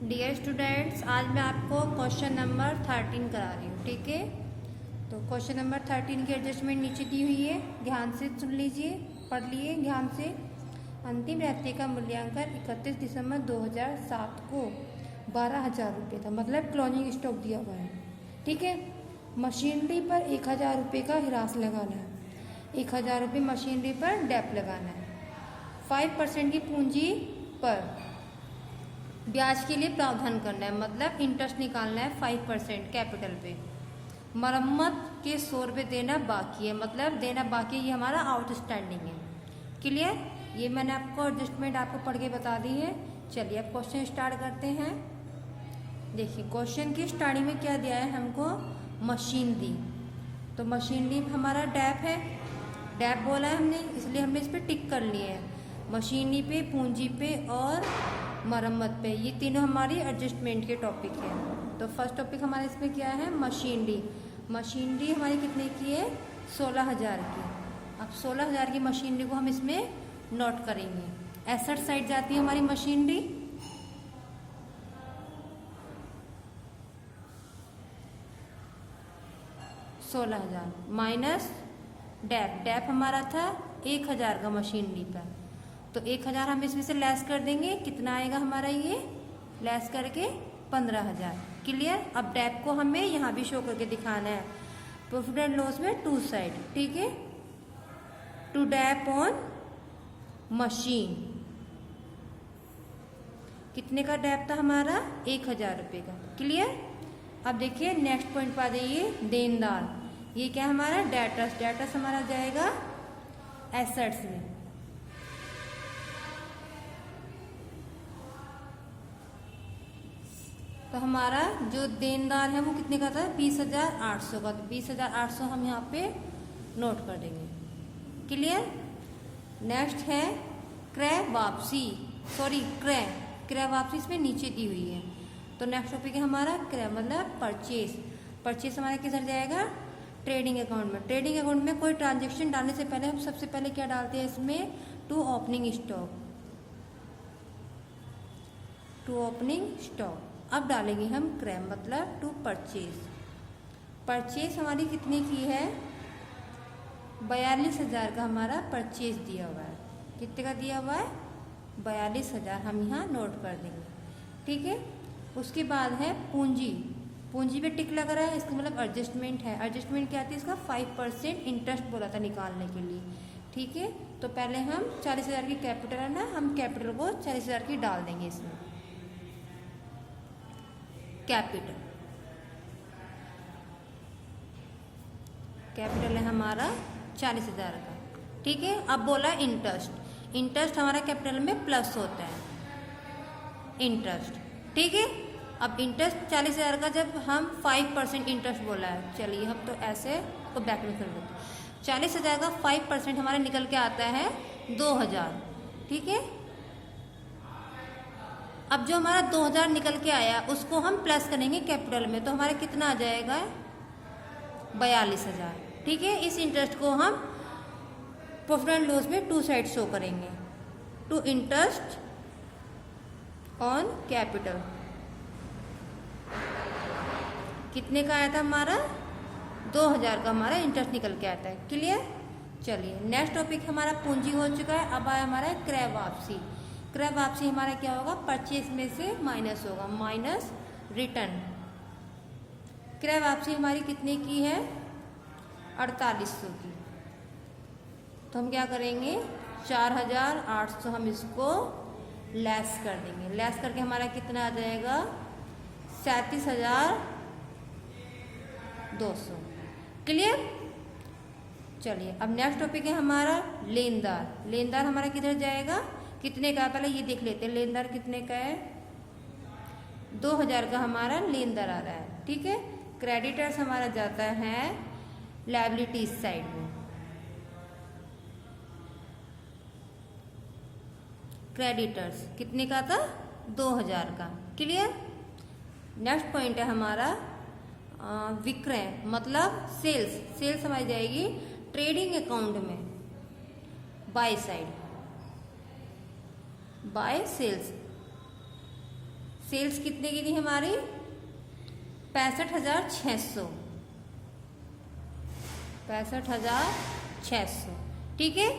Dear students, आज मैं आपको क्वेश्चन नंबर 13 करा रही हूँ। ठीक है, तो क्वेश्चन नंबर 13 की एडजस्टमेंट नीचे दी हुई है, ध्यान से सुन लीजिए, पढ़ लिए ध्यान से। अंतिम रहते का मूल्यांकन 31 दिसंबर 2007 को 12,000 रुपये था, मतलब क्लोजिंग स्टॉक दिया हुआ है। ठीक है, मशीनरी पर 1,000 रुपये का हिरास लगाना है, 1,000 रुपये मशीनरी पर डैप लगाना है। 5% की पूंजी पर ब्याज के लिए प्रावधान करना है, मतलब इंटरेस्ट निकालना है 5% कैपिटल पे। मरम्मत के 100 रुपये देना बाकी है, मतलब देना बाकी है, ये हमारा आउटस्टैंडिंग है। क्लियर? ये मैंने आपको एडजस्टमेंट आपको पढ़ के बता दी है। चलिए अब क्वेश्चन स्टार्ट करते हैं। देखिए क्वेश्चन की स्टार्टिंग में क्या दिया है हमको, मशीनरी। तो मशीनरी हमारा डैप है, डैप बोला है हमने, इसलिए हमने इस पर टिक कर लिए है। मशीनरी पे, पूंजी पे और मरम्मत पे, ये तीनों हमारी एडजस्टमेंट के टॉपिक है। तो फर्स्ट टॉपिक हमारे इसमें क्या है, मशीनरी। मशीनरी हमारी कितने की है, 16,000 की। अब 16,000 की मशीनरी को हम इसमें नोट करेंगे। एसेट साइड जाती है हमारी मशीनरी, माइनस डैप। डैप हमारा था 1,000 का मशीनरी पर, तो 1,000 हम इसमें से लेस कर देंगे। कितना आएगा हमारा, ये लेस करके 15,000। क्लियर? अब डैप को हमें यहाँ भी शो करके दिखाना है, प्रॉफिट एंड लॉस में टू साइड। ठीक है, टू डैप ऑन मशीन। कितने का डैप था हमारा, 1,000 रुपये का। क्लियर? अब देखिए नेक्स्ट पॉइंट पर आ जाइए, देनदार। ये क्या है हमारा, डेटर्स। डेटर्स हमारा जाएगा एसेट्स में। तो हमारा जो देनदार है वो कितने का था, 20,800 का। तो 20,800 हम यहाँ पे नोट कर देंगे। क्लियर? नेक्स्ट है क्रय वापसी, सॉरी क्रय वापसी इसमें नीचे दी हुई है। तो नेक्स्ट टॉपिक है हमारा क्रय, मतलब परचेस। परचेस हमारा किधर जाएगा, ट्रेडिंग अकाउंट में। ट्रेडिंग अकाउंट में कोई ट्रांजेक्शन डालने से पहले हम सबसे पहले क्या डालते हैं इसमें, to opening stock. To opening stock. अब डालेंगे हम क्रय, मतलब टू परचेज। परचेज हमारी कितने की है, 42,000 का हमारा परचेज दिया हुआ है। कितने का दिया हुआ है, 42,000 हम यहाँ नोट कर देंगे। ठीक है, उसके बाद है पूंजी। पूंजी पे टिक लग रहा है, इसका मतलब एडजस्टमेंट है। एडजस्टमेंट क्या आती है इसका, 5% इंटरेस्ट बोला था निकालने के लिए। ठीक है, तो पहले हम 40,000 की कैपिटल है ना, हम कैपिटल को 40,000 की डाल देंगे इसमें। कैपिटल है हमारा 40,000 का। ठीक है, अब बोला इंटरेस्ट। इंटरेस्ट हमारा कैपिटल में प्लस होता है, इंटरेस्ट। ठीक है, अब इंटरेस्ट 40,000 का जब हम 5% इंटरेस्ट बोला है, चलिए हम तो ऐसे को बैक में कर देते। 40,000 का 5% हमारा निकल के आता है 2,000। ठीक है, अब जो हमारा 2,000 निकल के आया उसको हम प्लस करेंगे कैपिटल में, तो हमारा कितना आ जाएगा, 42,000। ठीक है, इस इंटरेस्ट को हम प्रॉफिट एंड लॉस में टू साइड शो करेंगे, टू इंटरेस्ट ऑन कैपिटल। कितने का आया था हमारा, 2,000 का हमारा इंटरेस्ट निकल के आता है। क्लियर? चलिए नेक्स्ट टॉपिक हमारा पूंजी हो चुका है। अब आया हमारा क्रय वापसी। क्रय वापसी हमारा क्या होगा, परचेस में से माइनस होगा, माइनस रिटर्न। क्रय वापसी हमारी कितने की है, 4800 की। तो हम क्या करेंगे, 4,800 हम इसको लेस कर देंगे। लेस करके हमारा कितना आ जाएगा, 37,200। क्लियर? चलिए अब नेक्स्ट टॉपिक है हमारा लेनदार। लेनदार हमारा किधर जाएगा, कितने का, पहले ये देख लेते हैं लेनदार कितने का है, 2,000 का हमारा लेनदार आ रहा है। ठीक है, क्रेडिटर्स हमारा जाता है लायबिलिटीज साइड में। क्रेडिटर्स कितने का था, 2,000 का। क्लियर? नेक्स्ट पॉइंट है हमारा विक्रय, मतलब सेल्स। सेल्स हमारी जाएगी ट्रेडिंग अकाउंट में, by side, by sales. Sales कितने की थी हमारी 65,600, 65,600। ठीक है,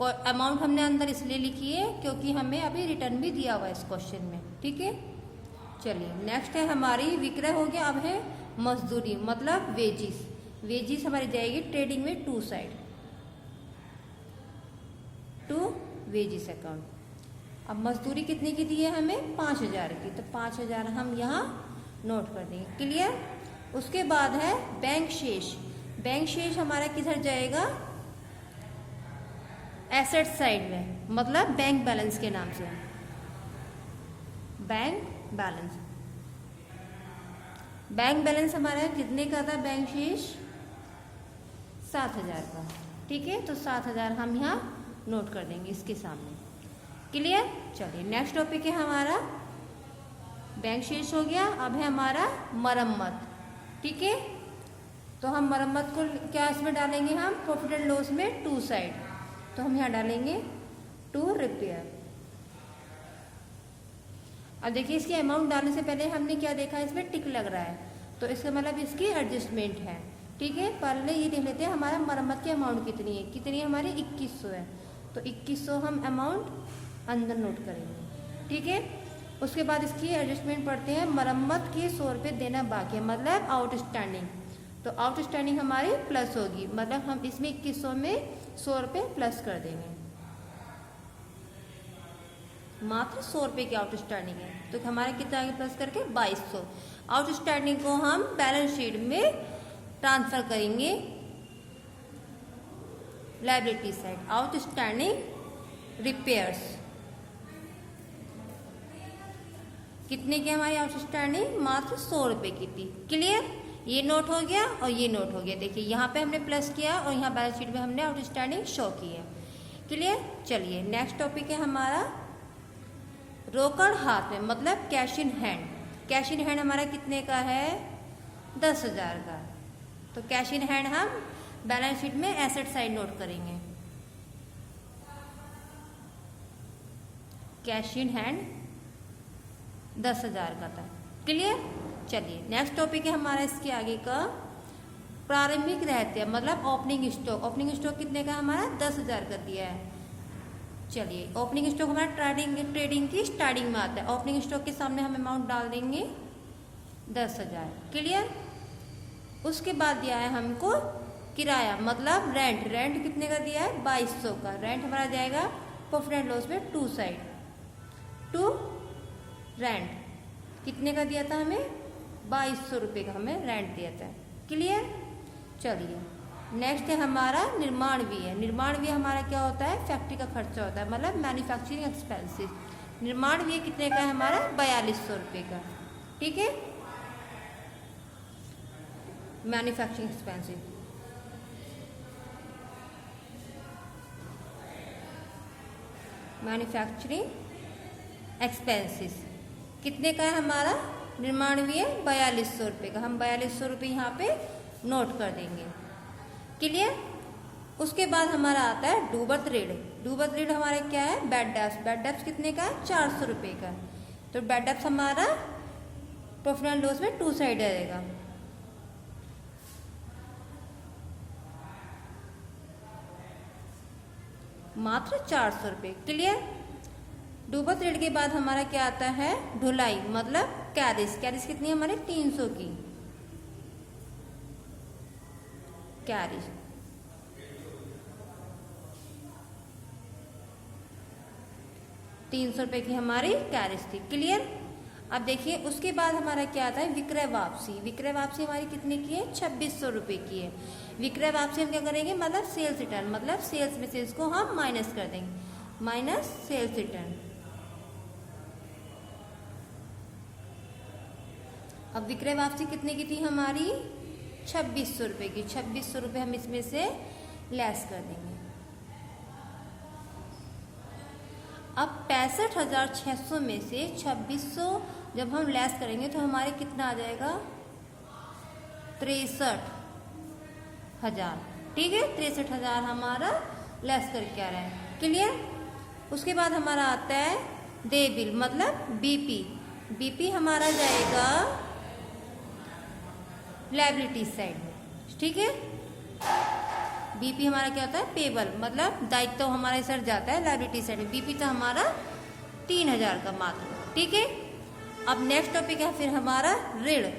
अमाउंट हमने अंदर इसलिए लिखी है क्योंकि हमें अभी रिटर्न भी दिया हुआ है इस क्वेश्चन में। ठीक है, चलिए नेक्स्ट है हमारी विक्रय हो गया। अब है मजदूरी मतलब वेजिस। वेजिस हमारी जाएगी ट्रेडिंग में to side, to wages account. अब मजदूरी कितने की दी है हमें 5,000 की, तो 5,000 हम यहाँ नोट कर देंगे। क्लियर। उसके बाद है बैंक शेष। बैंक शेष हमारा किधर जाएगा एसेट साइड में, मतलब बैंक बैलेंस के नाम से। बैंक बैलेंस, बैंक बैलेंस हमारा कितने का था बैंक शेष 7,000 का। ठीक है, तो 7,000 हम यहाँ नोट कर देंगे इसके सामने। क्लियर। चलिए नेक्स्ट टॉपिक है हमारा बैंक शेष हो गया। अब है हमारा मरम्मत। ठीक है, तो हम मरम्मत को क्या इसमें डालेंगे हम प्रॉफिट एंड लॉस में टू साइड, तो हम यहाँ डालेंगे टू रिपेयर। अब देखिए इसकी अमाउंट डालने से पहले हमने क्या देखा, इसमें टिक लग रहा है, तो इसका मतलब इसकी एडजस्टमेंट है। ठीक है, पहले ये देख लेते हैं हमारा मरम्मत की अमाउंट कितनी है। कितनी हमारी 2100 है, तो 2100 हम अमाउंट अंदर नोट करेंगे। ठीक है, उसके बाद इसकी एडजस्टमेंट पढ़ते हैं। मरम्मत के 100 रुपये देना बाकी है, मतलब आउटस्टैंडिंग, तो आउटस्टैंडिंग हमारी प्लस होगी, मतलब हम इसमें 2100 में 100 रुपये प्लस कर देंगे। मात्र 100 रुपये की आउटस्टैंडिंग है, तो हमारे कितना आगे प्लस करके 2200। आउटस्टैंडिंग को हम बैलेंस शीट में ट्रांसफर करेंगे लायबिलिटी साइड। आउटस्टैंडिंग रिपेयर्स कितने की हमारी आउटस्टैंडिंग मात्र 100 रुपये की थी। क्लियर, ये नोट हो गया और ये नोट हो गया। देखिए यहाँ पे हमने प्लस किया और यहाँ बैलेंस शीट में हमने आउटस्टैंडिंग शो की है। क्लियर। चलिए नेक्स्ट टॉपिक है हमारा रोकड़ हाथ में, मतलब cash in hand. Cash in hand हमारा कितने का है 10,000 का, तो कैश इन हैंड हम बैलेंस शीट में एसेट साइड नोट करेंगे। कैश इन हैंड 10,000 का था। क्लियर। चलिए नेक्स्ट टॉपिक है हमारा इसके आगे का प्रारंभिक रहते, मतलब ओपनिंग स्टॉक। ओपनिंग स्टॉक कितने का हमारा 10,000 का दिया है। चलिए ओपनिंग स्टॉक हमारा ट्रेडिंग की स्टार्टिंग में आता है। ओपनिंग स्टॉक के सामने हम अमाउंट डाल देंगे 10,000। क्लियर। उसके बाद दिया है हमको किराया, मतलब रेंट। रेंट कितने का दिया है 2200 का। रेंट हमारा जाएगा प्रॉफिट एंड लॉस में टू साइड, टू रेंट। कितने का दिया था हमें 2200 रुपये का हमें रेंट दिया था। क्लियर। चलिए नेक्स्ट है हमारा निर्माण व्यय। निर्माण व्यय हमारा क्या होता है फैक्ट्री का खर्चा होता है, मतलब मैन्युफैक्चरिंग एक्सपेंसेस। निर्माण व्यय कितने का है हमारा 4200 रुपये का। ठीक है, मैन्युफैक्चरिंग एक्सपेंसेस। मैन्युफैक्चरिंग एक्सपेंसेस कितने का है हमारा निर्माण व्यय 4200 रुपये का। हम 4200 रुपये यहाँ पे नोट कर देंगे। क्लियर। उसके बाद हमारा आता है डूबत ऋण। डूबत ऋण हमारा क्या है बैड डेब्ट्स। बैड डेब्ट्स कितने का है 400 रुपये का, तो बैड डेब्ट्स हमारा प्रॉफिट एंड लॉस में टू साइड रहेगा। मात्र 400 रुपये। क्लियर। डूबत ऋण के बाद हमारा क्या आता है ढुलाई, मतलब कैरिज। कैरिज कितनी है हमारे 300 की। कैरिज 300 रुपये की हमारी कैरिज थी। क्लियर। अब देखिए उसके बाद हमारा क्या आता है विक्रय वापसी। विक्रय वापसी हमारी कितने की है 2600 रुपये की है। विक्रय वापसी हम क्या करेंगे, मतलब सेल्स रिटर्न, मतलब सेल्स में सेल्स को हम माइनस कर देंगे, माइनस सेल्स रिटर्न। अब विक्रय वापसी कितने की थी हमारी 2600 रुपये की। 2600 रुपये हम इसमें से लेस कर देंगे। अब 65,600 में से 2600 जब हम लेस करेंगे तो हमारे कितना आ जाएगा 63,000। ठीक है, 63,000 हमारा लेस करके आ रहा है। क्लियर। उसके बाद हमारा आता है देय बिल, मतलब बीपी। बीपी हमारा जाएगा लायबिलिटी साइड में, ठीक है। बीपी हमारा क्या होता है, पेबल, मतलब दायित्व तो हमारा सर जाता है लायबिलिटी साइड में। बीपी तो हमारा 3000 का मात्र, ठीक है। अब नेक्स्ट टॉपिक है फिर हमारा ऋण,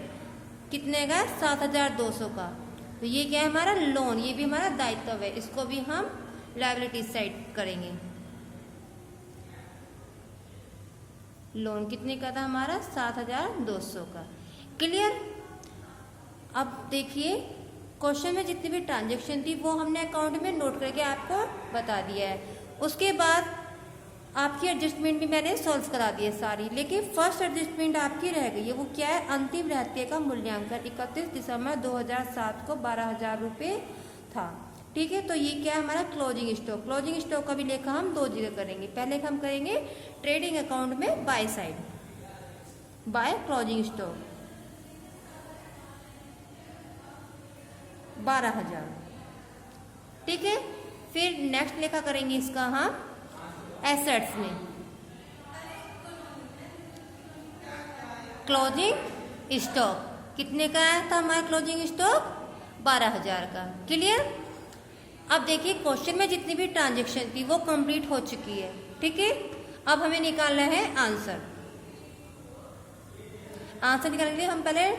कितने का, 7200 का। तो ये क्या है हमारा लोन, ये भी हमारा दायित्व है, इसको भी हम लायबिलिटी साइड करेंगे। लोन कितने का था हमारा, 7200 का। क्लियर। अब देखिए क्वेश्चन में जितनी भी ट्रांजैक्शन थी वो हमने अकाउंट में नोट करके आपको बता दिया है। उसके बाद आपकी एडजस्टमेंट भी मैंने सॉल्व करा दी है सारी, लेकिन फर्स्ट एडजस्टमेंट आपकी रह गई है। वो क्या है, अंतिम रहत्य का मूल्यांकन 31 दिसंबर 2007 को 12,000 रुपये था, ठीक है। तो ये क्या है हमारा क्लोजिंग स्टॉक। क्लोजिंग स्टॉक का भी लेखा हम 2 जगह करेंगे। पहले हम करेंगे ट्रेडिंग अकाउंट में by side, by closing stock 12,000, ठीक है। फिर नेक्स्ट लेखा करेंगे इसका हम एसेट्स में, क्लोजिंग स्टॉक कितने का आया था हमारा क्लोजिंग स्टॉक, 12,000 का। क्लियर। अब देखिए क्वेश्चन में जितनी भी ट्रांजैक्शन थी वो कंप्लीट हो चुकी है, ठीक है। अब हमें निकालना है आंसर। आंसर निकालने के लिए हम पहले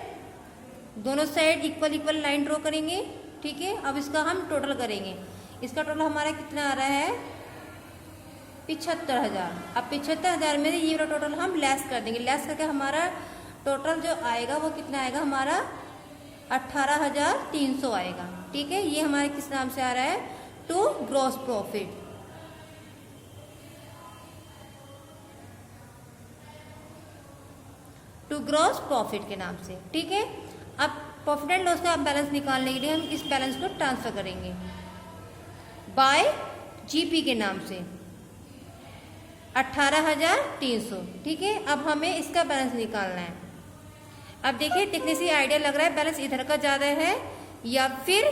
दोनों side equal equal line draw करेंगे, ठीक है। अब इसका हम टोटल करेंगे। इसका टोटल हमारा कितना आ रहा है, 75,000। अब 75,000 में ये वाला टोटल हम लेस कर देंगे। लेस करके हमारा टोटल जो आएगा वो कितना आएगा हमारा 18,300 आएगा, ठीक है। ये हमारे किस नाम से आ रहा है, to gross profit. To gross profit के नाम से, ठीक है। अब प्रॉफिट एंड लॉस का बैलेंस निकालने के लिए हम इस बैलेंस को ट्रांसफर करेंगे बाय जीपी के नाम से 18,300, ठीक है। अब हमें इसका बैलेंस निकालना है। अब देखिए देखने से आइडिया लग रहा है बैलेंस इधर का ज्यादा है या फिर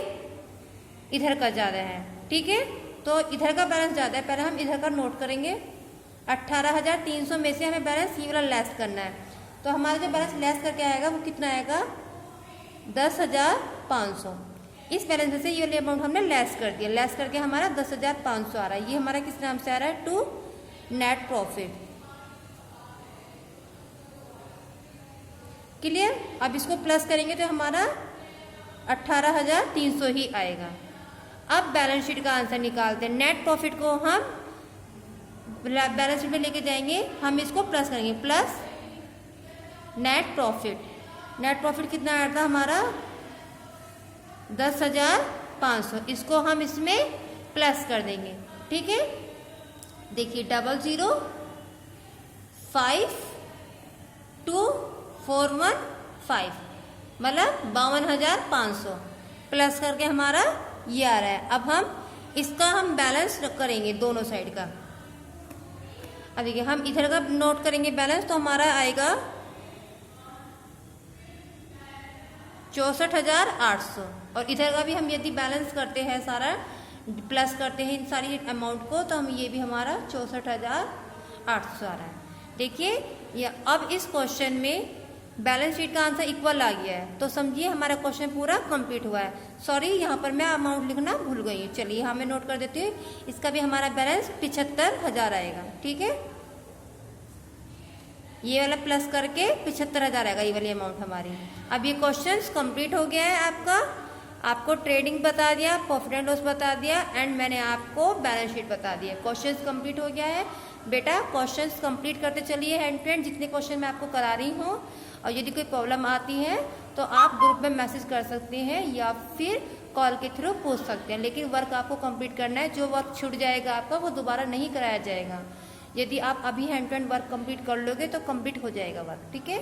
इधर का ज्यादा है, ठीक है। तो इधर का बैलेंस ज्यादा है, पहले हम इधर का नोट करेंगे। 18,300 में से हमें बैलेंस ये वाला लेस करना है। तो हमारा जो बैलेंस लेस करके आएगा वो कितना आएगा, 10,500। इस बैलेंस में से ये वाले अमाउंट हमने लेस कर दिया। लेस करके हमारा 10,500 आ रहा है। ये हमारा किस नाम से आ रहा है, टू नेट प्रॉफिट। क्लियर। अब इसको प्लस करेंगे तो हमारा 18,300 ही आएगा। अब बैलेंस शीट का आंसर निकालते हैं। नेट प्रॉफिट को हम बैलेंस शीट में लेके जाएंगे, हम इसको प्लस करेंगे, plus net profit. Net profit कितना आया था हमारा, 10,500। इसको हम इसमें प्लस कर देंगे, ठीक है। देखिए 00524115 मतलब 52,500 प्लस करके हमारा ये आ रहा है। अब हम इसका हम बैलेंस करेंगे दोनों साइड का। अब देखिए हम इधर का नोट करेंगे बैलेंस, तो हमारा आएगा 64,800। और इधर का भी हम यदि बैलेंस करते हैं सारा, प्लस करते हैं इन सारी अमाउंट को, तो हम ये भी हमारा 64,800 आ रहा है। देखिए ये अब इस क्वेश्चन में बैलेंस शीट का आंसर इक्वल आ गया है, तो समझिए हमारा क्वेश्चन पूरा कंप्लीट हुआ है। सॉरी यहाँ पर मैं अमाउंट लिखना भूल गई हूँ। चलिए यहाँ मैं नोट कर देती हूँ। इसका भी हमारा बैलेंस 75,000 आएगा, ठीक है। ये वाला प्लस करके 75,000 आएगा ये वाली अमाउंट हमारी। अब ये क्वेश्चंस कंप्लीट हो गया है आपका। आपको ट्रेडिंग बता दिया, प्रॉफिट एंड लॉस बता दिया, एंड मैंने आपको बैलेंस शीट बता दिया। क्वेश्चंस कंप्लीट हो गया है बेटा। क्वेश्चंस कंप्लीट करते चलिए हैंड टू हैंड, जितने क्वेश्चन मैं आपको करा रही हूँ। और यदि कोई प्रॉब्लम आती है तो आप ग्रुप में मैसेज कर सकते हैं या फिर कॉल के थ्रू पूछ सकते हैं। लेकिन वर्क आपको कंप्लीट करना है। जो वर्क छूट जाएगा आपका वो दोबारा नहीं कराया जाएगा। यदि आप अभी hand to hand work complete कर लोगे तो कंप्लीट हो जाएगा वर्क, ठीक है।